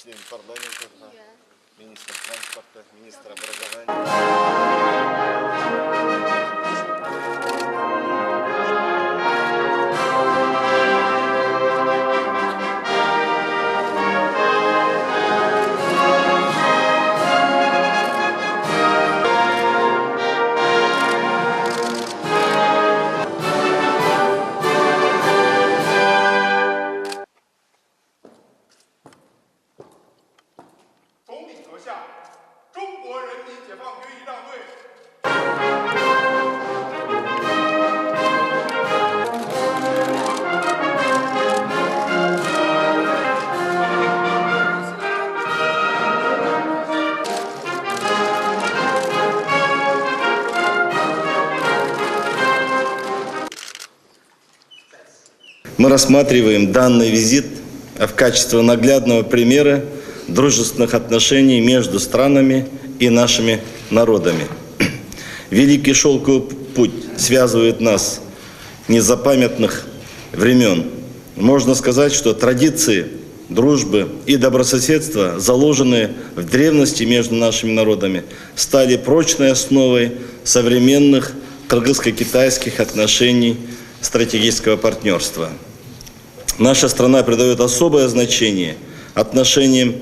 член парламента, министр транспорта, министр образования. Мы рассматриваем данный визит в качестве наглядного примера дружественных отношений между странами и нашими народами. Великий шелковый путь связывает нас с незапамятных времен. Можно сказать, что традиции дружбы и добрососедства, заложенные в древности между нашими народами, стали прочной основой современных кыргызско-китайских отношений стратегического партнерства. Наша страна придает особое значение отношениям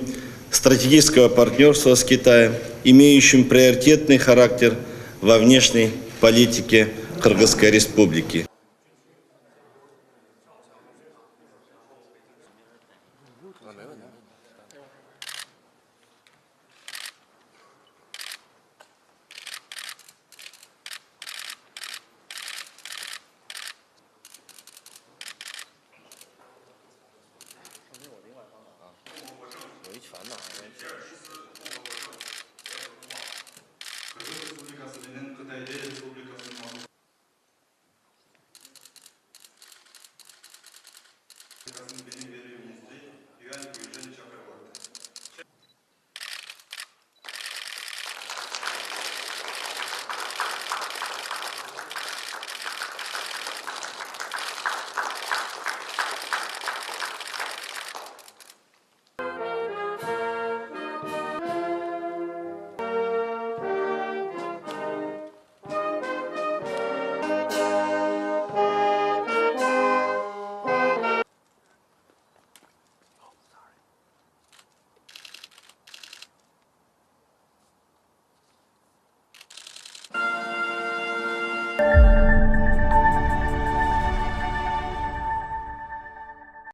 стратегического партнерства с Китаем, имеющим приоритетный характер во внешней политике Кыргызской Республики. Кыргыз Республикасы менен Кытайдын Республика